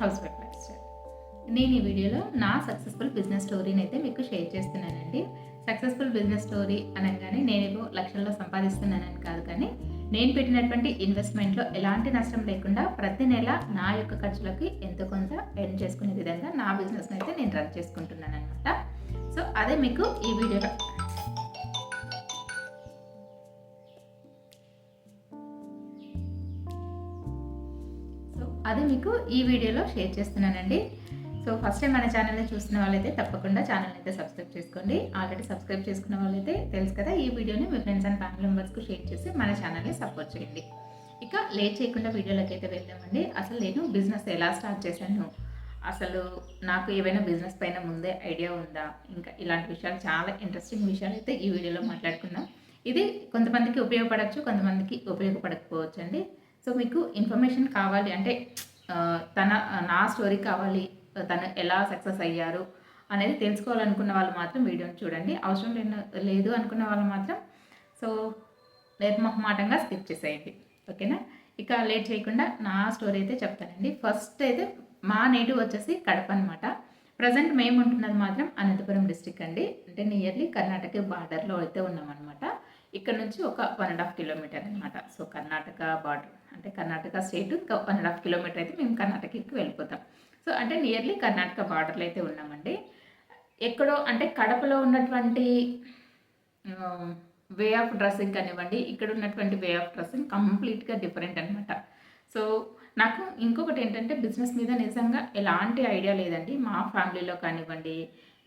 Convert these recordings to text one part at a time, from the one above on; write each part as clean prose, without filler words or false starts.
House wife life style. నేను ఈ వీడియోలో నా సక్సెస్ఫుల్ బిజినెస్ స్టోరీని అయితే మీకు షేర్ చేస్తున్నానండి. సక్సెస్ఫుల్ బిజినెస్ స్టోరీ అనగానే నేనేదో లక్షల్లో సంపాదిస్తున్నానని కాదు, కానీ నేను పెట్టినటువంటి ఇన్వెస్ట్మెంట్లో ఎలాంటి నష్టం లేకుండా ప్రతి నెల నా యొక్క ఖర్చులకి ఎంతో కొంత ఎర్న్ చేసుకునే విధంగా నా బిజినెస్ని అయితే నేను రన్ చేసుకుంటున్నాను అనమాట. సో అదే మీకు ఈ వీడియోలో షేర్ చేస్తున్నానండి. సో ఫస్ట్ టైం మన ఛానల్ని చూస్తున్న వాళ్ళైతే తప్పకుండా ఛానల్ని అయితే సబ్స్క్రైబ్ చేసుకోండి. ఆల్రెడీ సబ్స్క్రైబ్ చేసుకున్న వాళ్ళైతే తెలుసు కదా, ఈ వీడియోని మీ ఫ్రెండ్స్ అండ్ ఫ్యామిలీ మెంబర్స్కి షేర్ చేసి మన ఛానల్ని సపోర్ట్ చేయండి. ఇక లేట్ చేయకుండా వీడియోలోకి అయితే వెళ్దామండి. అసలు నేను బిజినెస్ ఎలా స్టార్ట్ చేశాను, అసలు నాకు ఏవైనా బిజినెస్ పైన ముందే ఐడియా ఉందా, ఇంకా ఇలాంటి విషయాలు చాలా ఇంట్రెస్టింగ్ విషయాలు అయితే ఈ వీడియోలో మాట్లాడుకుందాం. ఇది కొంతమందికి ఉపయోగపడవచ్చు, కొంతమందికి ఉపయోగపడకపోవచ్చు అండి. సో మీకు ఇన్ఫర్మేషన్ కావాలి అంటే నా స్టోరీ కావాలి, తను ఎలా సక్సెస్ అయ్యారు అనేది తెలుసుకోవాలనుకున్న వాళ్ళు మాత్రం వీడియోని చూడండి. అవసరం లేదు అనుకున్న వాళ్ళు మాత్రం సో నిర్మోహమాటంగా స్కిప్ చేసేయండి, ఓకేనా. ఇక లేట్ చేయకుండా నా స్టోరీ అయితే చెప్తానండి. ఫస్ట్ అయితే మా నేటివ్ వచ్చేసి కడప అనమాట. ప్రజెంట్ మేము ఉంటున్నది మాత్రం అనంతపురం డిస్టిక్ అండి. అంటే నియర్లీ కర్ణాటక బార్డర్లో అయితే ఉన్నామన్నమాట. ఇక్కడ నుంచి ఒక 1.5 కిలోమీటర్ అనమాట. సో కర్ణాటక బార్డర్ అంటే కర్ణాటక స్టేట్ ఇంకా 1.5 కిలోమీటర్ అయితే మేము కర్ణాటకకి వెళ్ళిపోతాం. సో అంటే నియర్లీ కర్ణాటక బార్డర్లో అయితే ఉన్నామండి. ఎక్కడో అంటే కడపలో ఉన్నటువంటి వే ఆఫ్ డ్రెస్సింగ్ కానివ్వండి, ఇక్కడ ఉన్నటువంటి వే ఆఫ్ డ్రెస్సింగ్ కంప్లీట్గా డిఫరెంట్ అనమాట. సో నాకు ఇంకొకటి ఏంటంటే బిజినెస్ మీద నిజంగా ఎలాంటి ఐడియా లేదండి. మా ఫ్యామిలీలో కానివ్వండి,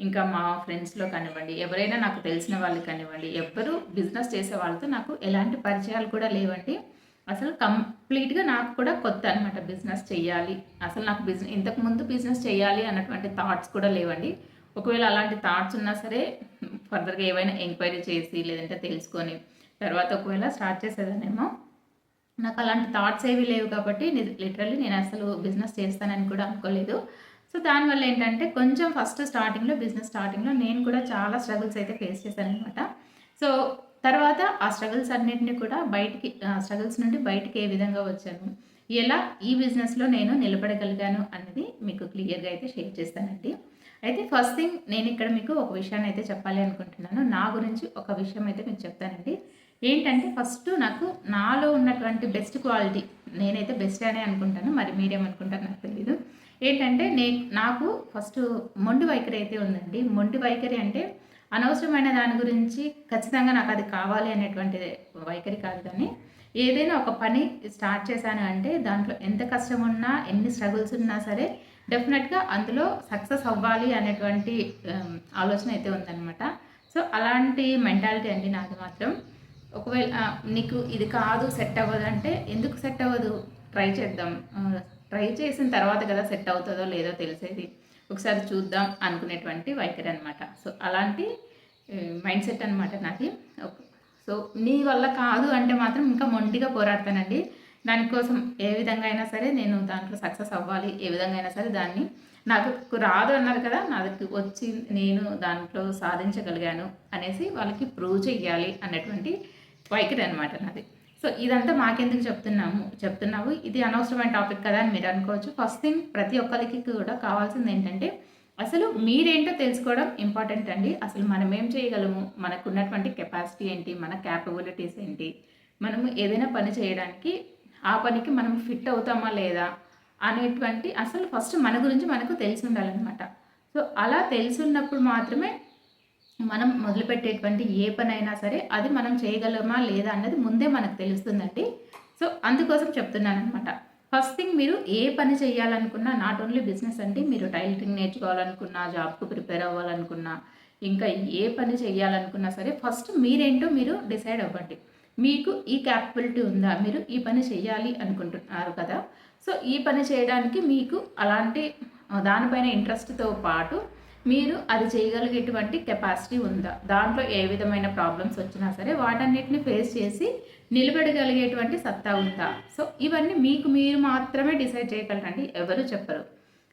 ఇంకా మా ఫ్రెండ్స్లో కానివ్వండి, ఎవరైనా నాకు తెలిసిన వాళ్ళు కానివ్వండి, ఎవ్వరూ బిజినెస్ చేసే వాళ్ళతో నాకు ఎలాంటి పరిచయాలు కూడా లేవండి. అసలు కంప్లీట్గా నాకు కూడా కొత్త అనమాట బిజినెస్ చేయాలి. అసలు నాకు ఇంతకుముందు బిజినెస్ చేయాలి అన్నటువంటి థాట్స్ కూడా లేవండి. ఒకవేళ అలాంటి థాట్స్ ఉన్నా సరే ఫర్దర్గా ఏవైనా ఎంక్వైరీ చేసి లేదంటే తెలుసుకొని తర్వాత ఒకవేళ స్టార్ట్ చేసేదానేమో. నాకు అలాంటి థాట్స్ ఏవి లేవు కాబట్టి లిటరల్లీ నేను అసలు బిజినెస్ చేస్తానని కూడా అనుకోలేదు. సో దానివల్ల ఏంటంటే కొంచెం ఫస్ట్ బిజినెస్ స్టార్టింగ్లో నేను కూడా చాలా స్ట్రగుల్స్ అయితే ఫేస్ చేశాను అనమాట. సో తర్వాత ఆ స్ట్రగుల్స్ అన్నింటినీ కూడా స్ట్రగుల్స్ నుండి బయటికి ఏ విధంగా వచ్చాను, ఎలా ఈ బిజినెస్లో నేను నిలబడగలిగాను అనేది మీకు క్లియర్గా అయితే షేర్ చేస్తానండి. అయితే ఫస్ట్ థింగ్ నేను ఇక్కడ మీకు ఒక విషయాన్ని అయితే చెప్పాలి అనుకుంటున్నాను. నా గురించి ఒక విషయం అయితే మీకు చెప్తానండి. ఏంటంటే ఫస్ట్ నాకు నాలో ఉన్నటువంటి బెస్ట్ క్వాలిటీ, నేనైతే బెస్ట్ అనే అనుకుంటాను, మరి మీరేమనుకుంటారు నాకు తెలీదు. ఏంటంటే నాకు ఫస్ట్ మొండి వైఖరి అయితే ఉందండి. మొండి వైఖరి అంటే అనవసరమైన దాని గురించి ఖచ్చితంగా నాకు అది కావాలి అనేటువంటి వైఖరి కాదు, కానీ ఏదైనా ఒక పని స్టార్ట్ చేశాను అంటే దాంట్లో ఎంత కష్టం ఉన్నా ఎన్ని స్ట్రగుల్స్ ఉన్నా సరే డెఫినెట్గా అందులో సక్సెస్ అవ్వాలి అనేటువంటి ఆలోచన అయితే ఉందన్నమాట. సో అలాంటి మెంటాలిటీ అండి నాది మాత్రం. ఒకవేళ నీకు ఇది కాదు సెట్ అవ్వదు అంటే ఎందుకు సెట్ అవ్వదు, ట్రై చేద్దాం, ట్రై చేసిన తర్వాత కదా సెట్ అవుతుందో లేదో తెలిసేది, ఒకసారి చూద్దాం అనుకునేటువంటి వైఖరి అనమాట. సో అలాంటి మైండ్ సెట్ అనమాట నాది. సో నీ వల్ల కాదు అంటే మాత్రం ఇంకా మొండిగా పోరాడతానండి. దానికోసం ఏ విధంగా అయినా సరే నేను దాంట్లో సక్సెస్ అవ్వాలి, ఏ విధంగా అయినా సరే దాన్ని నాకు రాదు అన్నారు కదా, నాకు వచ్చి నేను దాంట్లో సాధించగలిగాను అనేసి వాళ్ళకి ప్రూవ్ చెయ్యాలి అన్నటువంటి వైఖరి అనమాట నాది. సో ఇదంతా మాకెందుకు చెప్తున్నావు, ఇది అనవసరమైన టాపిక్ కదా అని మీరు అనుకోవచ్చు. ఫస్ట్ థింగ్ ప్రతి ఒక్కరికి కూడా కావాల్సింది ఏంటంటే అసలు మీరేంటో తెలుసుకోవడం ఇంపార్టెంట్ అండి. అసలు మనం ఏం చేయగలము, మనకు ఉన్నటువంటి కెపాసిటీ ఏంటి, మన క్యాపబిలిటీస్ ఏంటి, మనము ఏదైనా పని చేయడానికి ఆ పనికి మనం ఫిట్ అవుతామా లేదా అనేటువంటి అసలు ఫస్ట్ మన గురించి మనకు తెలిసి ఉండాలన్నమాట. సో అలా తెలుసున్నప్పుడు మాత్రమే మనం మొదలుపెట్టేటువంటి ఏ పని అయినా సరే అది మనం చేయగలమా లేదా అన్నది ముందే మనకు తెలుస్తుందండి. సో అందుకోసం చెప్తున్నాను అనమాట. ఫస్ట్ థింగ్ మీరు ఏ పని చేయాలనుకున్నా, నాట్ ఓన్లీ బిజినెస్ అండి, మీరు టైలరింగ్ నేర్చుకోవాలనుకున్నా, జాబ్కు ప్రిపేర్ అవ్వాలనుకున్నా, ఇంకా ఏ పని చేయాలనుకున్నా సరే ఫస్ట్ మీరేంటో మీరు డిసైడ్ అవ్వండి. మీకు ఈ క్యాపబిలిటీ ఉందా, మీరు ఈ పని చేయాలి అనుకుంటున్నారు కదా, సో ఈ పని చేయడానికి మీకు అలాంటి దానిపైన ఇంట్రెస్ట్తో పాటు మీరు అది చేయగలిగేటువంటి కెపాసిటీ ఉందా, దాంట్లో ఏ విధమైన ప్రాబ్లమ్స్ వచ్చినా సరే వాటన్నిటిని ఫేస్ చేసి నిలబడగలిగేటువంటి సత్తా ఉందా. సో ఇవన్నీ మీరు మాత్రమే డిసైడ్ చేయగలరండి, ఎవరు చెప్పరు.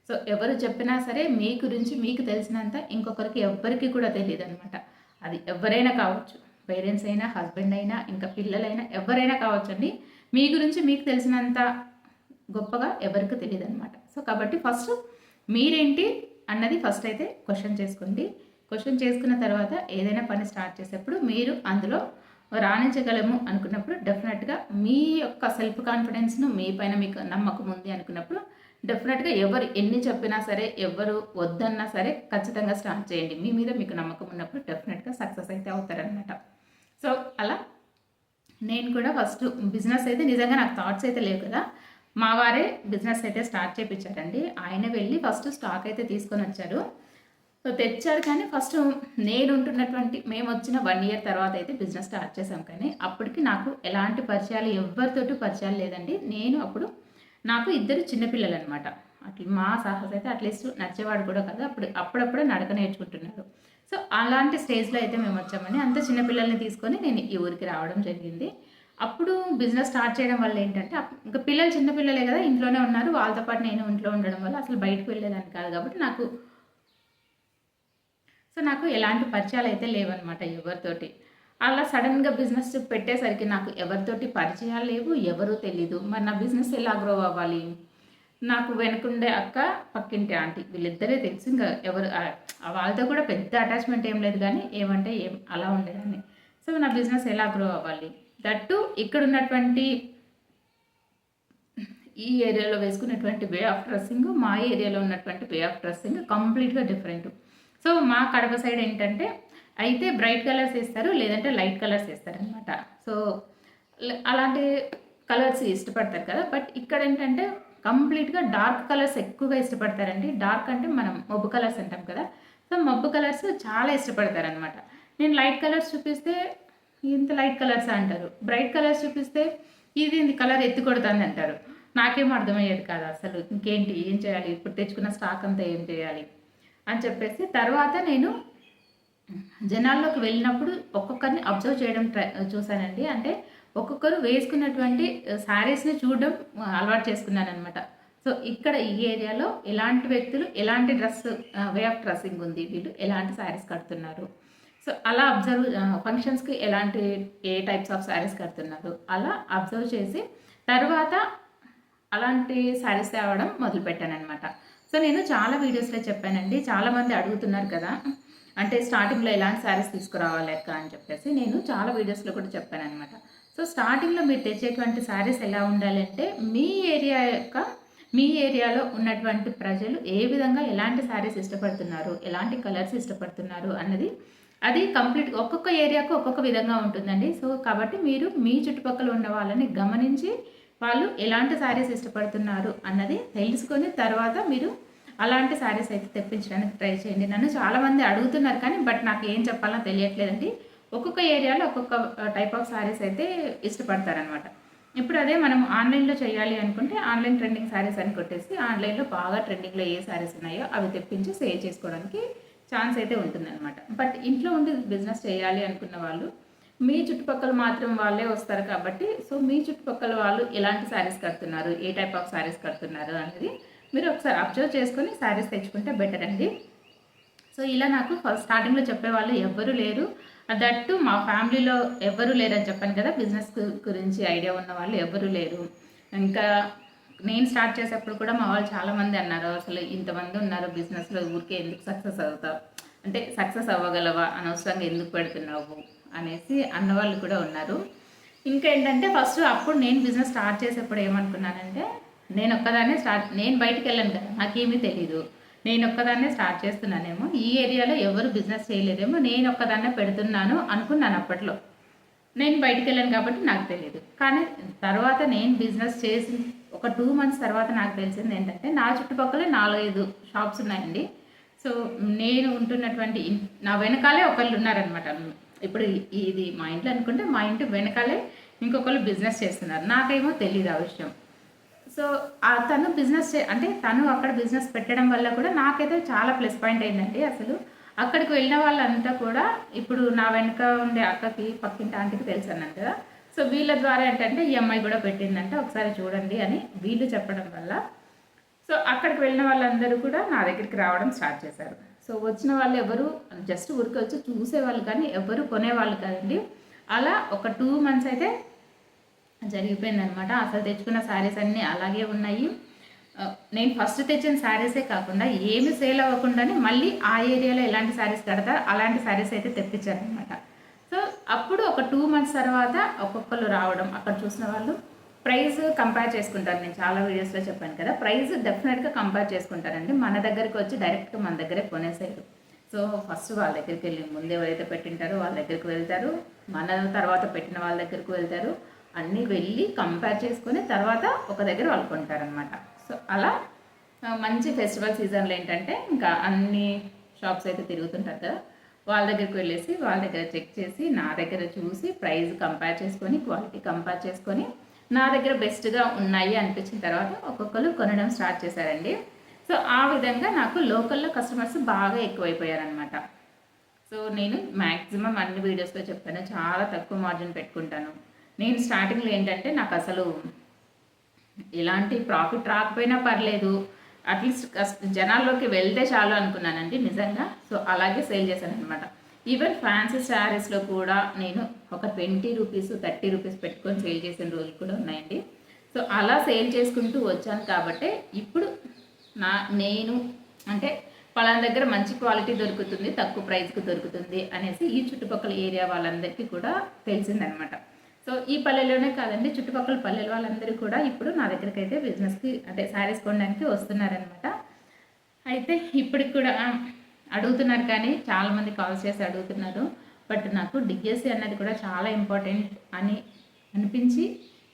సో ఎవరు చెప్పినా సరే మీ గురించి మీకు తెలిసినంత ఇంకొకరికి ఎవ్వరికి కూడా తెలియదు అనమాట. అది ఎవరైనా కావచ్చు, పేరెంట్స్ అయినా, హస్బెండ్ అయినా, ఇంకా పిల్లలైనా, ఎవరైనా కావచ్చు అండి. మీ గురించి మీకు తెలిసినంత గొప్పగా ఎవరికి తెలియదు అనమాట. సో కాబట్టి ఫస్ట్ మీరేంటి అన్నది ఫస్ట్ అయితే క్వశ్చన్ చేసుకోండి. క్వశ్చన్ చేసుకున్న తర్వాత ఏదైనా పని స్టార్ట్ చేసేప్పుడు మీరు అందులో రాణించగలము అనుకున్నప్పుడు డెఫినెట్గా మీ యొక్క సెల్ఫ్ కాన్ఫిడెన్స్ను మీ పైన మీకు నమ్మకం ఉంది అనుకున్నప్పుడు డెఫినెట్గా ఎవరు ఎన్ని చెప్పినా సరే, ఎవరు వద్దన్నా సరే ఖచ్చితంగా స్టార్ట్ చేయండి. మీ మీద మీకు నమ్మకం ఉన్నప్పుడు డెఫినెట్గా సక్సెస్ అయితే అవుతారనమాట. సో అలా నేను కూడా ఫస్ట్ బిజినెస్ అయితే నిజంగా నాకు థాట్స్ అయితే లేవు కదా, మా వారే బిజినెస్ అయితే స్టార్ట్ చేయించారండి. ఆయన వెళ్ళి ఫస్ట్ స్టాక్ అయితే తీసుకొని వచ్చారు. సో తెచ్చారు, కానీ ఫస్ట్ నేను ఉంటున్నటువంటి మేము వచ్చిన 1 ఇయర్ తర్వాత అయితే బిజినెస్ స్టార్ట్ చేశాం. కానీ అప్పటికి నాకు ఎలాంటి పరిచయాలు ఎవరితోటి పరిచయాలు లేదండి. నేను అప్పుడు నాకు 2 చిన్నపిల్లలు అనమాట. అట్లా మా సాహస్ అయితే అట్లీస్ట్ నచ్చేవాడు కూడా కదా, అప్పుడప్పుడే నడక నేర్చుకుంటున్నారు. సో అలాంటి స్టేజ్లో అయితే మేము వచ్చామని అంత చిన్నపిల్లల్ని తీసుకొని నేను ఈ ఊరికి రావడం జరిగింది. అప్పుడు బిజినెస్ స్టార్ట్ చేయడం వల్ల ఏంటంటే ఇంకా పిల్లలు చిన్నపిల్లలే కదా, ఇంట్లోనే ఉన్నారు. వాళ్ళతో పాటు నేను ఇంట్లో ఉండడం వల్ల అసలు బయటకు వెళ్ళేదాన్ని కాదు కాబట్టి నాకు ఎలాంటి పరిచయాలు అయితే లేవన్నమాట ఎవరితోటి. అలా సడన్గా బిజినెస్ పెట్టేసరికి నాకు ఎవరితోటి పరిచయాలు లేవు, ఎవరు తెలీదు. మరి నా బిజినెస్ ఎలా గ్రో అవ్వాలి? నాకు వెనుకుండే అక్క, పక్కింటి ఆంటీ, వీళ్ళిద్దరే తెలుసు. ఇంకా ఎవరు వాళ్ళతో కూడా పెద్ద అటాచ్మెంట్ ఏం లేదు, కానీ ఏమంటే ఏం అలా ఉండేదాన్ని. సో నా బిజినెస్ ఎలా గ్రో అవ్వాలి? దట్టు ఇక్కడ ఉన్నటువంటి ఈ ఏరియాలో వేసుకున్నటువంటి వే ఆఫ్ డ్రెస్సింగ్, మా ఏరియాలో ఉన్నటువంటి వే ఆఫ్ డ్రెస్సింగ్ కంప్లీట్గా డిఫరెంట్. సో మా కడప సైడ్ ఏంటంటే అయితే బ్రైట్ కలర్స్ వేస్తారు, లేదంటే లైట్ కలర్స్ వేస్తారనమాట. సో అలాంటి కలర్స్ ఇష్టపడతారు కదా, బట్ ఇక్కడ ఏంటంటే కంప్లీట్గా డార్క్ కలర్స్ ఎక్కువగా ఇష్టపడతారండి. డార్క్ అంటే మనం మబ్బు కలర్స్ అంటాం కదా, సో మబ్బు కలర్స్ చాలా ఇష్టపడతారనమాట. నేను లైట్ కలర్స్ చూపిస్తే ఇంత లైట్ కలర్స్ అంటారు, బ్రైట్ కలర్స్ చూపిస్తే ఇది కలర్ ఎత్తి కొడుతుంది అంటారు. నాకేం అర్థమయ్యేది కాదు అసలు. ఇంకేంటి, ఏం చేయాలి, ఇప్పుడు తెచ్చుకున్న స్టాక్ అంతా ఏం చేయాలి అని చెప్పేసి తర్వాత నేను జనాల్లోకి వెళ్ళినప్పుడు ఒక్కొక్కరిని అబ్జర్వ్ చేయడం చూశానండి. అంటే ఒక్కొక్కరు వేసుకున్నటువంటి శారీస్ని చూడడం అలవాటు చేసుకున్నాను అనమాట. సో ఇక్కడ ఈ ఏరియాలో ఎలాంటి వ్యక్తులు ఎలాంటి వే ఆఫ్ డ్రెస్సింగ్ ఉంది, వీళ్ళు ఎలాంటి శారీస్ కడుతున్నారు, సో అలా అబ్జర్వ్ ఫంక్షన్స్కి ఏ టైప్స్ ఆఫ్ శారీస్ కడుతున్నారు అలా అబ్జర్వ్ చేసి తర్వాత అలాంటి శారీస్ తేవడం మొదలుపెట్టాను అనమాట. సో నేను చాలా వీడియోస్లో చెప్పానండి, చాలామంది అడుగుతున్నారు కదా, అంటే స్టార్టింగ్లో ఎలాంటి శారీస్ తీసుకురావాలి అక్క అని చెప్పేసి నేను చాలా వీడియోస్లో కూడా చెప్పాను అనమాట. సో స్టార్టింగ్లో మీరు తెచ్చేటువంటి శారీస్ ఎలా ఉండాలి అంటే మీ ఏరియాలో ఉన్నటువంటి ప్రజలు ఏ విధంగా ఎలాంటి శారీస్ ఇష్టపడుతున్నారు, ఎలాంటి కలర్స్ ఇష్టపడుతున్నారు అన్నది అది కంప్లీట్ ఒక్కొక్క ఏరియాకు ఒక్కొక్క విధంగా ఉంటుందండి. సో కాబట్టి మీరు మీ చుట్టుపక్కల ఉన్న వాళ్ళని గమనించి వాళ్ళు ఎలాంటి శారీస్ ఇష్టపడుతున్నారు అన్నది తెలుసుకొని తర్వాత మీరు అలాంటి శారీస్ అయితే తెప్పించడానికి ట్రై చేయండి. నన్ను చాలామంది అడుగుతున్నారు, కానీ బట్ నాకు ఏం చెప్పాలో తెలియట్లేదండి. ఒక్కొక్క ఏరియాలో ఒక్కొక్క టైప్ ఆఫ్ శారీస్ అయితే ఇష్టపడతారనమాట. ఇప్పుడు అదే మనం ఆన్లైన్లో చేయాలి అనుకుంటే ఆన్లైన్ ట్రెండింగ్ శారీస్ అని కొట్టేసి ఆన్లైన్లో బాగా ట్రెండింగ్లో ఏ శారీస్ ఉన్నాయో అవి తెప్పించి సేల్ చేసుకోవడానికి ఛాన్స్ అయితే ఉంటుందన్నమాట. బట్ ఇంట్లో ఉండి బిజినెస్ చేయాలి అనుకున్న వాళ్ళు మీ చుట్టుపక్కల మాత్రం వాళ్ళే వస్తారు కాబట్టి, సో మీ చుట్టుపక్కల వాళ్ళు ఎలాంటి శారీస్ కడుతున్నారు, ఏ టైప్ ఆఫ్ శారీస్ కడుతున్నారు అనేది మీరు ఒకసారి అబ్జర్వ్ చేసుకొని శారీస్ తెచ్చుకుంటే బెటర్ అండి. సో ఇలా నాకు ఫస్ట్ స్టార్టింగ్లో చెప్పేవాళ్ళు ఎవ్వరూ లేరు, దట్టు మా ఫ్యామిలీలో ఎవ్వరూ లేరు అని చెప్పాను కదా, బిజినెస్ గురించి ఐడియా ఉన్న వాళ్ళు ఎవ్వరూ లేరు. ఇంకా నేను స్టార్ట్ చేసేప్పుడు కూడా మా వాళ్ళు చాలామంది అన్నారు, అసలు ఇంతమంది ఉన్నారు బిజినెస్లో, ఊరికే ఎందుకు సక్సెస్ అవుతావు, అంటే సక్సెస్ అవ్వగలవా, అనవసరంగా ఎందుకు పెడుతున్నావు అనేసి అన్నవాళ్ళు కూడా ఉన్నారు. ఇంకా ఏంటంటే ఫస్ట్ అప్పుడు నేను బిజినెస్ స్టార్ట్ చేసేప్పుడు ఏమనుకున్నానంటే నేను బయటికి వెళ్ళాను కదా, నాకేమీ తెలీదు, నేను ఒక్కదాన్నే స్టార్ట్ చేస్తున్నానేమో, ఈ ఏరియాలో ఎవరు బిజినెస్ చేయలేదేమో, నేను ఒక్కదాన్నే పెడుతున్నాను అనుకున్నాను అప్పట్లో. నేను బయటికి వెళ్ళాను కాబట్టి నాకు తెలియదు. కానీ తర్వాత నేను బిజినెస్ చేసి ఒక 2 months తర్వాత నాకు తెలిసింది ఏంటంటే నా చుట్టుపక్కల 4-5 షాప్స్ ఉన్నాయండి. సో నేను ఉంటున్నటువంటి నా వెనకాలే ఒకళ్ళు ఉన్నారనమాట. ఇప్పుడు ఇది మా ఇంట్లో అనుకుంటే మా ఇంటి వెనకాలే ఇంకొకళ్ళు బిజినెస్ చేస్తున్నారు, నాకేమో తెలియదు ఆ విషయం. సో తను తను అక్కడ బిజినెస్ పెట్టడం వల్ల కూడా నాకైతే చాలా ప్లస్ పాయింట్ అయిందండి. అసలు అక్కడికి వెళ్ళిన వాళ్ళంతా కూడా ఇప్పుడు నా వెనక ఉండే అక్కకి, పక్కింటి ఆంటీకి తెలుసు అన్నాను కదా, సో వీళ్ళ ద్వారా ఏంటంటే ఈ అమ్మాయి కూడా పెట్టిందంటే ఒకసారి చూడండి అని వీళ్ళు చెప్పడం వల్ల సో అక్కడికి వెళ్ళిన వాళ్ళందరూ కూడా నా దగ్గరికి రావడం స్టార్ట్ చేశారు. సో వచ్చిన వాళ్ళు ఎవరు జస్ట్ ఊరికి వచ్చి చూసేవాళ్ళు కానీ ఎవరు కొనేవాళ్ళు కాదండి. అలా ఒక 2 months అయితే జరిగిపోయిందనమాట. అసలు తెచ్చుకున్న శారీస్ అన్నీ అలాగే ఉన్నాయి. నేను ఫస్ట్ తెచ్చిన శారీసే కాకుండా ఏమి సేల్ అవ్వకుండానే మళ్ళీ ఆ ఏరియాలో ఎలాంటి శారీస్ కడతా అలాంటి శారీస్ అయితే తెప్పించారనమాట. సో అప్పుడు ఒక 2 మంత్స్ తర్వాత ఒక్కొక్కరు రావడం, అక్కడ చూసిన వాళ్ళు ప్రైస్ కంపేర్ చేసుకుంటారు. నేను చాలా వీడియోస్లో చెప్పాను కదా, ప్రైస్ డెఫినెట్గా కంపేర్ చేసుకుంటారండి. మన దగ్గరికి వచ్చి డైరెక్ట్గా మన దగ్గరే కొనేసేయరు. సో ఫస్ట్ వాళ్ళ దగ్గరికి వెళ్ళి, ముందు ఎవరైతే పెట్టింటారో వాళ్ళ దగ్గరికి వెళ్తారు, మన తర్వాత పెట్టిన వాళ్ళ దగ్గరికి వెళ్తారు, అన్నీ వెళ్ళి కంపేర్ చేసుకొని తర్వాత ఒక దగ్గర వాళ్ళు కొంటారనమాట. సో అలా మంచి ఫెస్టివల్ సీజన్లో ఏంటంటే ఇంకా అన్ని షాప్స్ అయితే తిరుగుతుంటారు కదా, వాళ్ళ దగ్గరికి వెళ్ళేసి వాళ్ళ దగ్గర చెక్ చేసి నా దగ్గర చూసి ప్రైస్ కంపేర్ చేసుకొని క్వాలిటీ కంపేర్ చేసుకొని నా దగ్గర బెస్ట్గా ఉన్నాయి అనిపించిన తర్వాత ఒక్కొక్కరు కొనడం స్టార్ట్ చేశారండి. సో ఆ విధంగా నాకు లోకల్లో కస్టమర్స్ బాగా ఎక్కువైపోయారనమాట. సో నేను మ్యాక్సిమం అన్ని వీడియోస్లో చెప్పాను, చాలా తక్కువ మార్జిన్ పెట్టుకుంటాను. నేను స్టార్టింగ్లో ఏంటంటే నాకు అసలు ఎలాంటి ప్రాఫిట్ రాకపోయినా పర్లేదు, అట్లీస్ట్ జనాల్లోకి వెళ్తే చాలు అనుకున్నానండి నిజంగా. సో అలాగే సేల్ చేశాను అనమాట. ఈవెన్ ఫ్యాన్సీ శారీస్లో కూడా నేను ఒక 20 రూపీస్ 30 రూపీస్ పెట్టుకొని సేల్ చేసిన రోజులు కూడా ఉన్నాయండి. సో అలా సేల్ చేసుకుంటూ వచ్చాను కాబట్టి ఇప్పుడు నేను అంటే పలానా దగ్గర మంచి క్వాలిటీ దొరుకుతుంది, తక్కువ ప్రైస్కి దొరుకుతుంది అనేసి ఈ చుట్టుపక్కల ఏరియా వాళ్ళందరికీ కూడా తెలిసిందనమాట. సో ఈ పల్లెల్లోనే కాదండి, చుట్టుపక్కల పల్లెల వాళ్ళందరూ కూడా ఇప్పుడు నా దగ్గరికి అయితే బిజినెస్కి అంటే శారీస్ కొనడానికి వస్తున్నారనమాట. అయితే ఇప్పటికి కూడా అడుగుతున్నారు, కానీ చాలామంది కాల్ చేసి అడుగుతున్నారు. బట్ నాకు డిఎస్సి అన్నది కూడా చాలా ఇంపార్టెంట్ అని అనిపించి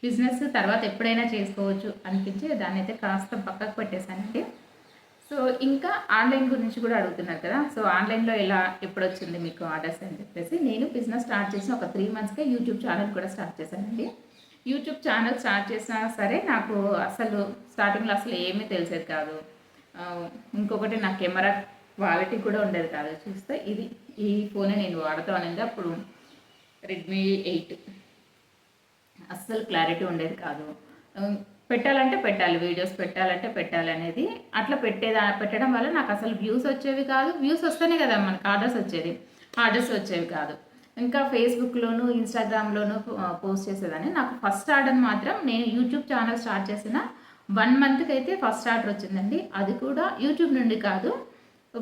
బిజినెస్ తర్వాత ఎప్పుడైనా చేసుకోవచ్చు అనిపించి దాన్ని అయితే కాస్త పక్కకు పెట్టేశానండి. సో ఇంకా ఆన్లైన్ గురించి కూడా అడుగుతున్నారు కదా, సో ఆన్లైన్లో ఎలా ఎప్పుడు వచ్చింది మీకు ఆర్డర్స్ అని చెప్పేసి నేను బిజినెస్ స్టార్ట్ చేసిన ఒక 3 మంత్స్కే యూట్యూబ్ ఛానల్ కూడా స్టార్ట్ చేశానండి. యూట్యూబ్ ఛానల్ స్టార్ట్ చేసినా సరే నాకు అసలు స్టార్టింగ్లో అసలు ఏమీ తెలిసేది కాదు. ఇంకొకటి నా కెమెరా క్వాలిటీ కూడా ఉండేది కాదు. చూస్తే ఈ ఫోనే నేను వాడుతూ అనేది అప్పుడు రెడ్మీ 8, అస్సలు క్లారిటీ ఉండేది కాదు. పెట్టాలంటే పెట్టాలి, వీడియోస్ పెట్టాలంటే పెట్టాలి అనేది అట్లా పెట్టడం వల్ల నాకు అసలు వ్యూస్ వచ్చేవి కాదు. వ్యూస్ వస్తేనే కదా మనకు ఆర్డర్స్ వచ్చేవి కాదు. ఇంకా ఫేస్బుక్లోను ఇన్స్టాగ్రామ్లోను పోస్ట్ చేసేదాన్ని. నాకు ఫస్ట్ ఆర్డర్ మాత్రం నేను యూట్యూబ్ ఛానల్ స్టార్ట్ చేసిన 1 మంత్కి అయితే ఫస్ట్ ఆర్డర్ వచ్చిందండి. అది కూడా యూట్యూబ్ నుండి కాదు,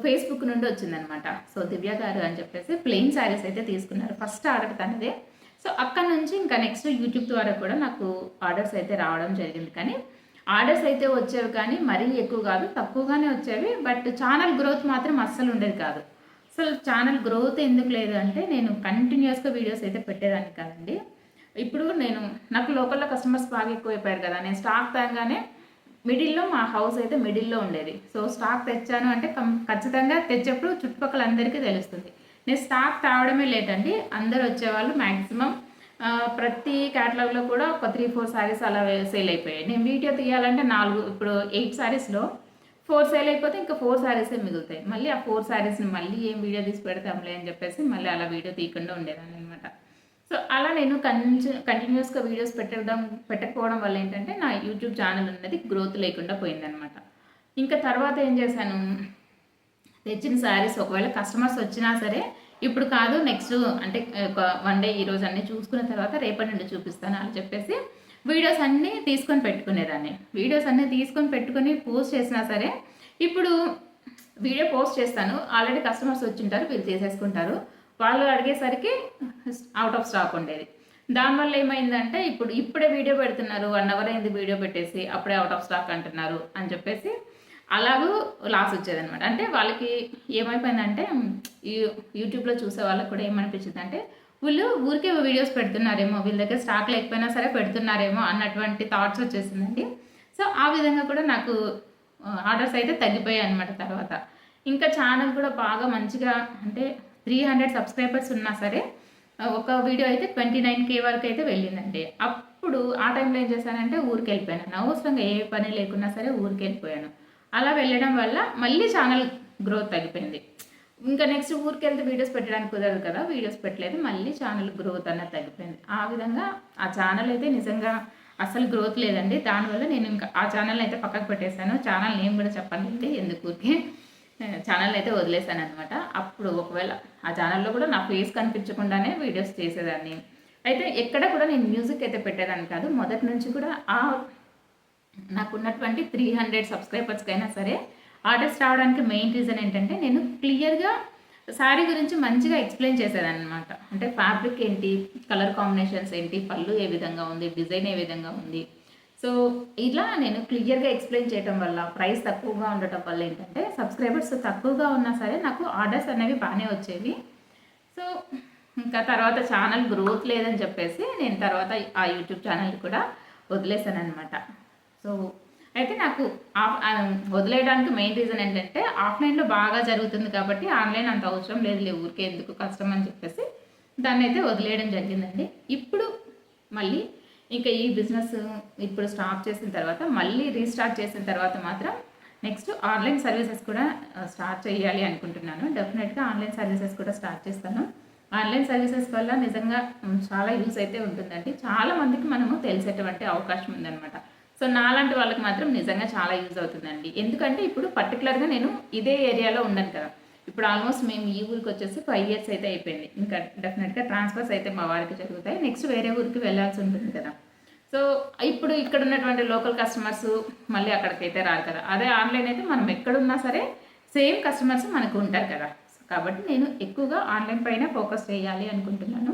ఫేస్బుక్ నుండి వచ్చిందనమాట. సో దివ్య గారు అని చెప్పేసి ప్లెయిన్ శారీస్ అయితే తీసుకున్నారు, ఫస్ట్ ఆర్డర్ తనదే. సో అక్కడ నుంచి ఇంకా నెక్స్ట్ యూట్యూబ్ ద్వారా కూడా నాకు ఆర్డర్స్ అయితే రావడం జరిగింది. కానీ ఆర్డర్స్ అయితే వచ్చేవి, కానీ మరీ ఎక్కువ కాదు, తక్కువగానే వచ్చేవి. బట్ ఛానల్ గ్రోత్ మాత్రం అస్సలు ఉండేది కాదు. అసలు ఛానల్ గ్రోత్ ఎందుకు లేదు అంటే నేను కంటిన్యూస్గా వీడియోస్ అయితే పెట్టేదాన్ని కాదండి. ఇప్పుడు నాకు లోకల్లో కస్టమర్స్ బాగా ఎక్కువైపోయారు కదా, నేను స్టాక్ తేగానే మిడిల్లో మా హౌస్ అయితే మిడిల్లో ఉండేది. సో స్టాక్ తెచ్చాను అంటే ఖచ్చితంగా తెచ్చేప్పుడు చుట్టుపక్కల అందరికీ తెలుస్తుంది. నేను స్టాక్ తేవడమే లేట్ అండి, అందరు వచ్చేవాళ్ళు. మ్యాక్సిమం ప్రతి క్యాటలాగ్లో కూడా ఒక 3-4 శారీస్ అలా సేల్ అయిపోయాయి. నేను వీడియో తీయాలంటే 4, ఇప్పుడు 8 శారీస్లో 4 సేల్ అయిపోతే ఇంకా 4 శారీసే మిగులుతాయి. మళ్ళీ ఆ 4 శారీస్ని మళ్ళీ ఏం వీడియో తీసి పెడతాంలే అని చెప్పేసి మళ్ళీ అలా వీడియో తీయకుండా ఉండేదాన్ని అనమాట. సో అలా నేను కంటిన్యూస్గా వీడియోస్ పెట్టకపోవడం వల్ల ఏంటంటే నా యూట్యూబ్ ఛానల్ అనేది గ్రోత్ లేకుండా పోయిందనమాట. ఇంకా తర్వాత ఏం చేశాను, తెచ్చిన శారీస్ ఒకవేళ కస్టమర్స్ వచ్చినా సరే ఇప్పుడు కాదు, నెక్స్ట్ అంటే ఒక 1 డే ఈరోజు అన్నీ చూసుకున్న తర్వాత రేపటి నుండి చూపిస్తాను అని చెప్పేసి వీడియోస్ అన్నీ తీసుకొని పెట్టుకునేదాన్ని. వీడియోస్ అన్నీ తీసుకొని పెట్టుకొని పోస్ట్ చేసినా సరే ఇప్పుడు వీడియో పోస్ట్ చేస్తాను, ఆల్రెడీ కస్టమర్స్ వచ్చింటారు, వీళ్ళు చేసేసుకుంటారు. వాళ్ళు అడిగేసరికి అవుట్ ఆఫ్ స్టాక్ ఉండేది. దానివల్ల ఏమైందంటే ఇప్పుడే వీడియో పెడుతున్నారు, 1 అవర్ అయింది వీడియో పెట్టేసి అప్పుడే అవుట్ ఆఫ్ స్టాక్ అంటున్నారు అని చెప్పేసి అలాగూ లాస్ వచ్చేదనమాట. అంటే వాళ్ళకి ఏమైపోయిందంటే యూట్యూబ్లో చూసే వాళ్ళకి కూడా ఏమనిపించింది అంటే వీళ్ళు ఊరికే వీడియోస్ పెడుతున్నారేమో, వీళ్ళ దగ్గర స్టాక్ లేకపోయినా సరే పెడుతున్నారేమో అన్నటువంటి థాట్స్ వచ్చేసిందండి. సో ఆ విధంగా కూడా నాకు ఆర్డర్స్ అయితే తగ్గిపోయాయి అనమాట. తర్వాత ఇంకా ఛానల్ కూడా బాగా మంచిగా అంటే 300 సబ్స్క్రైబర్స్ ఉన్నా సరే ఒక వీడియో అయితే 29K వరకు అయితే వెళ్ళిందండి. అప్పుడు ఆ టైంలో ఏం చేశానంటే ఊరికి వెళ్ళిపోయాను, అనవసరంగా ఏ పని లేకున్నా సరే ఊరికి వెళ్ళిపోయాను. అలా వెళ్ళడం వల్ల మళ్ళీ ఛానల్ గ్రోత్ తగ్గిపోయింది. ఇంకా నెక్స్ట్ ఊరికి వెళ్తే వీడియోస్ పెట్టడానికి కుదరదు కదా, వీడియోస్ పెట్టలేదు, మళ్ళీ ఛానల్ గ్రోత్ అన్నది తగ్గిపోయింది. ఆ విధంగా ఆ ఛానల్ అయితే నిజంగా అసలు గ్రోత్ లేదండి. దానివల్ల నేను ఇంకా ఆ ఛానల్ని అయితే పక్కకు పెట్టేశాను. ఛానల్ నేమ్ కూడా చెప్పండి, ఎందుకు ఊరికే ఛానల్ అయితే వదిలేశాను అనమాట. అప్పుడు ఒకవేళ ఆ ఛానల్లో కూడా నా ఫేస్ కనిపించకుండానే వీడియోస్ చేసేదాన్ని. అయితే ఎక్కడ కూడా నేను మ్యూజిక్ అయితే పెట్టేదాన్ని కాదు. మొదటి నుంచి కూడా నాకున్నటువంటి 300 సబ్స్క్రైబర్స్కైనా సరే ఆర్డర్స్ రావడానికి మెయిన్ రీజన్ ఏంటంటే నేను క్లియర్గా శారీ గురించి మంచిగా ఎక్స్ప్లెయిన్ చేసేదన్నమాట. అంటే ఫ్యాబ్రిక్ ఏంటి, కలర్ కాంబినేషన్స్ ఏంటి, పళ్ళు ఏ విధంగా ఉంది, డిజైన్ ఏ విధంగా ఉంది. సో ఇలా నేను క్లియర్గా ఎక్స్ప్లెయిన్ చేయడం వల్ల, ప్రైస్ తక్కువగా ఉండటం వల్ల ఏంటంటే సబ్స్క్రైబర్స్ తక్కువగా ఉన్నా సరే నాకు ఆర్డర్స్ అనేవి బాగానే వచ్చేవి. సో ఇంకా తర్వాత ఛానల్ గ్రోత్ లేదని చెప్పేసి నేను తర్వాత ఆ యూట్యూబ్ ఛానల్ కూడా వదిలేసాను అనమాట. సో అయితే నాకు వదిలేయడానికి మెయిన్ రీజన్ ఏంటంటే ఆఫ్లైన్లో బాగా జరుగుతుంది కాబట్టి ఆన్లైన్ అంత అవసరం లేదు, ఊరికే ఎందుకు కష్టం అని చెప్పేసి దాన్ని అయితే వదిలేయడం జరిగిందండి. ఇప్పుడు మళ్ళీ ఇంకా ఈ బిజినెస్ ఇప్పుడు స్టాప్ చేసిన తర్వాత మళ్ళీ రీస్టార్ట్ చేసిన తర్వాత మాత్రం నెక్స్ట్ ఆన్లైన్ సర్వీసెస్ కూడా స్టార్ట్ చేయాలి అనుకుంటున్నాను. డెఫినెట్గా ఆన్లైన్ సర్వీసెస్ కూడా స్టార్ట్ చేస్తాను. ఆన్లైన్ సర్వీసెస్ వల్ల నిజంగా చాలా యూస్ అయితే ఉంటుందండి. చాలామందికి మనము తెలిసేటువంటి అవకాశం ఉందన్నమాట. సో నాలాంటి వాళ్ళకి మాత్రం నిజంగా చాలా యూజ్ అవుతుందండి. ఎందుకంటే ఇప్పుడు పర్టికులర్గా నేను ఇదే ఏరియాలో ఉండను కదా. ఇప్పుడు ఆల్మోస్ట్ మేము ఈ ఊరికి వచ్చేసి 5 years అయితే అయిపోయింది. ఇంకా డెఫినెట్గా ట్రాన్స్ఫర్స్ అయితే మా వారికి జరుగుతాయి. నెక్స్ట్ వేరే ఊరికి వెళ్ళాల్సి ఉంటుంది కదా. సో ఇప్పుడు ఇక్కడ ఉన్నటువంటి లోకల్ కస్టమర్స్ మళ్ళీ అక్కడికైతే రారు కదా. అదే ఆన్లైన్ అయితే మనం ఎక్కడున్నా సరే సేమ్ కస్టమర్స్ మనకు ఉంటారు కదా. కాబట్టి నేను ఎక్కువగా ఆన్లైన్ పైన ఫోకస్ చేయాలి అనుకుంటున్నాను.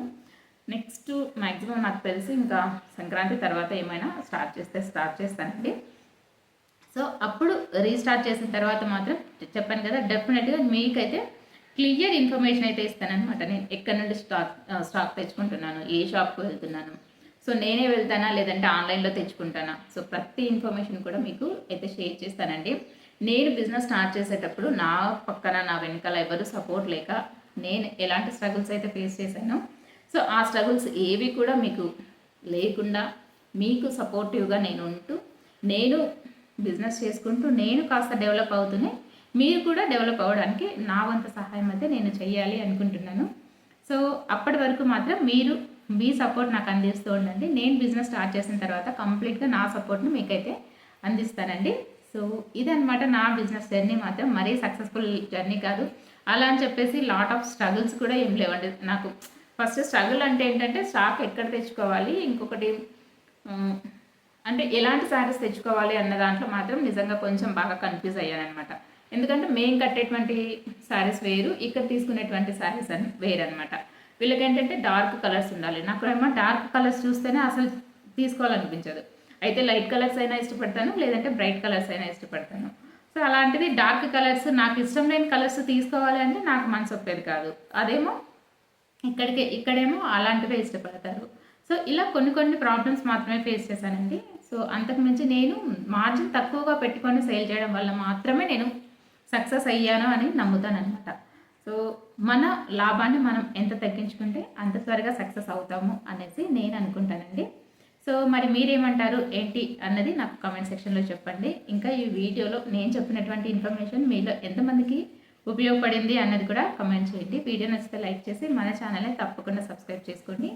నెక్స్ట్ మ్యాక్సిమం నాకు తెలిసి ఇంకా సంక్రాంతి తర్వాత ఏమైనా స్టార్ట్ చేస్తానండి. సో అప్పుడు రీస్టార్ట్ చేసిన తర్వాత మాత్రం చెప్పాను కదా, డెఫినెట్గా మీకైతే క్లియర్ ఇన్ఫర్మేషన్ అయితే ఇస్తానన్నమాట. నేను ఎక్కడి నుండి స్టాక్ తెచ్చుకుంటున్నాను, ఏ షాప్కి వెళ్తున్నాను, సో నేనే వెళ్తానా లేదంటే ఆన్లైన్లో తెచ్చుకుంటానా, సో ప్రతి ఇన్ఫర్మేషన్ కూడా మీకు అయితే షేర్ చేస్తానండి. నేను బిజినెస్ స్టార్ట్ చేసేటప్పుడు నా పక్కన నా వెనకాల ఎవరు సపోర్ట్ లేక నేను ఎలాంటి స్ట్రగుల్స్ అయితే ఫేస్ చేశానో, సో ఆ స్ట్రగుల్స్ ఏవి కూడా మీకు లేకుండా మీకు సపోర్టివ్గా నేను ఉంటూ నేను బిజినెస్ చేసుకుంటూ నేను కాస్త డెవలప్ అవుతూనే మీరు కూడా డెవలప్ అవ్వడానికి నా వంతు సహాయం అయితే నేను చేయాలి అనుకుంటున్నాను. సో అప్పటి వరకు మాత్రం మీరు మీ సపోర్ట్ నాకు అందిస్తూ ఉండండి. నేను బిజినెస్ స్టార్ట్ చేసిన తర్వాత కంప్లీట్గా నా సపోర్ట్ని మీకైతే అందిస్తానండి. సో ఇదనమాట నా బిజినెస్ జర్నీ. మాత్రం మరీ సక్సెస్ఫుల్ జర్నీ కాదు, అలా అని చెప్పేసి లాట్ ఆఫ్ స్ట్రగుల్స్ కూడా ఏం లేవండి నాకు. ఫస్ట్ స్ట్రగుల్ అంటే ఏంటంటే స్టాక్ ఎక్కడ తెచ్చుకోవాలి, ఇంకొకటి అంటే ఎలాంటి శారీస్ తెచ్చుకోవాలి అన్న దాంట్లో మాత్రం నిజంగా కొంచెం బాగా కన్ఫ్యూజ్ అయ్యానమాట. ఎందుకంటే మేము కట్టేటువంటి శారీస్ వేరు, ఇక్కడ తీసుకునేటువంటి శారీస్ వేరు అనమాట. వీళ్ళకి ఏంటంటే డార్క్ కలర్స్ ఉండాలి, నాకు ఏమో డార్క్ కలర్స్ చూస్తేనే అసలు తీసుకోవాలనిపించదు. అయితే లైట్ కలర్స్ అయినా ఇష్టపడతాను, లేదంటే బ్రైట్ కలర్స్ అయినా ఇష్టపడతాను. సో అలాంటిది డార్క్ కలర్స్ నాకు ఇష్టం లేని కలర్స్ తీసుకోవాలి అంటే నాకు మనసు ఒప్పేది కాదు. అదేమో ఇక్కడేమో అలాంటివే ఇష్టపడతారు. సో ఇలా కొన్ని ప్రాబ్లమ్స్ మాత్రమే ఫేస్ చేశానండి. సో అంతకుమించి నేను మార్జిన్ తక్కువగా పెట్టుకొని సేల్ చేయడం వల్ల మాత్రమే నేను సక్సెస్ అయ్యాను అని నమ్ముతాను అనమాట. సో మన లాభాన్ని మనం ఎంత తగ్గించుకుంటే అంత త్వరగా సక్సెస్ అవుతాము అనేసి నేను అనుకుంటానండి. సో మరి మీరేమంటారు ఏంటి అన్నది నాకు కామెంట్ సెక్షన్లో చెప్పండి. ఇంకా ఈ వీడియోలో నేను చెప్పినటువంటి ఇన్ఫర్మేషన్ మీలో ఎంతమందికి ఉపయోగపడింది అన్నది కూడా కామెంట్ చేయండి. వీడియో నచ్చితే లైక్ చేసి మన ఛానల్ని తప్పకుండా సబ్స్క్రైబ్ చేసుకోండి.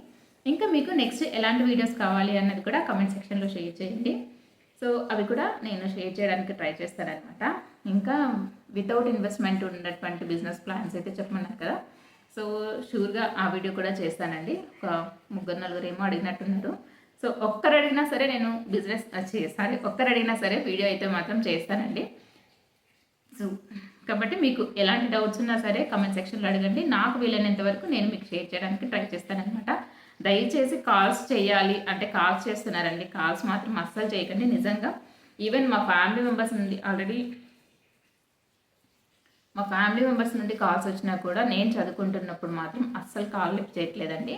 ఇంకా మీకు నెక్స్ట్ ఎలాంటి వీడియోస్ కావాలి అన్నది కూడా కామెంట్ సెక్షన్లో షేర్ చేయండి. సో అవి కూడా నేను షేర్ చేయడానికి ట్రై చేస్తానన్నమాట. ఇంకా వితౌట్ ఇన్వెస్ట్మెంట్ ఉన్నటువంటి బిజినెస్ ప్లాన్స్ అయితే చెప్పమన్నారు కదా, సో షూర్గా ఆ వీడియో కూడా చేస్తానండి. ఒక 3-4 ఏమో అడిగినట్టున్నారు. సో ఒక్కరు అడిగినా సరే నేను బిజినెస్ ఒక్కరు అడిగినా సరే వీడియో అయితే మాత్రం చేస్తానండి. సో కాబట్టి మీకు ఎలాంటి డౌట్స్ ఉన్నా సరే కామెంట్ సెక్షన్లో అడగండి. నాకు వీలైనంత వరకు నేను మీకు షేర్ చేయడానికి ట్రై చేస్తానన్నమాట. దయచేసి కాల్స్ చేయాలి అంటే కాల్స్ చేస్తున్నారండి, కాల్స్ మాత్రం అస్సలు చేయకండి. నిజంగా ఈవెన్ మా ఫ్యామిలీ మెంబర్స్ నుండి కాల్స్ వచ్చినా కూడా నేను చదువుకుంటున్నప్పుడు మాత్రం అస్సలు కాల్ లిఫ్ట్ చేయట్లేదండి.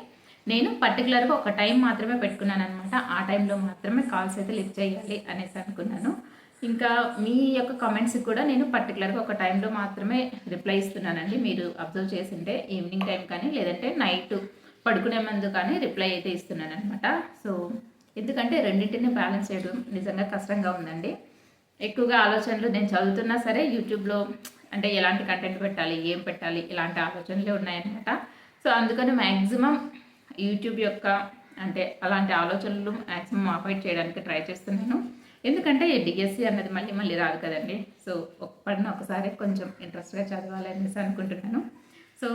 నేను పర్టికులర్గా ఒక టైం మాత్రమే పెట్టుకున్నాను అనమాట. ఆ టైంలో మాత్రమే కాల్స్ అయితే లిఫ్ట్ చేయాలి అనేసి అనుకున్నాను. ఇంకా మీ యొక్క కామెంట్స్కి కూడా నేను పర్టికులర్గా ఒక టైంలో మాత్రమే రిప్లై ఇస్తున్నానండి. మీరు అబ్జర్వ్ చేసింటే ఈవినింగ్ టైం కానీ లేదంటే నైట్ పడుకునే ముందు కానీ రిప్లై అయితే ఇస్తున్నాను అనమాట. సో ఎందుకంటే రెండింటిని బ్యాలెన్స్ చేయడం నిజంగా కష్టంగా ఉందండి. ఎక్కువగా ఆలోచనలు నేను చదువుతున్నా సరే యూట్యూబ్లో అంటే ఎలాంటి కంటెంట్ పెట్టాలి, ఏం పెట్టాలి, ఇలాంటి ఆలోచనలే ఉన్నాయన్నమాట. సో అందుకని మ్యాక్సిమం యూట్యూబ్ యొక్క అంటే అలాంటి ఆలోచనలు మ్యాక్సిమం అవాయిడ్ చేయడానికి ట్రై చేస్తున్నాను. ఎందుకంటే డిఎస్సి అన్నది మళ్ళీ రాదు కదండి. సో ఒకసారి కొంచెం ఇంట్రెస్ట్గా చదవాలి అనేసి అనుకుంటున్నాను. సో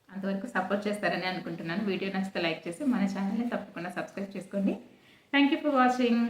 అంతవరకు సపోర్ట్ చేస్తారని అనుకుంటున్నాను. వీడియో నచ్చితే లైక్ చేసి మన ఛానల్ని తప్పకుండా సబ్స్క్రైబ్ చేసుకోండి. Thank you for watching.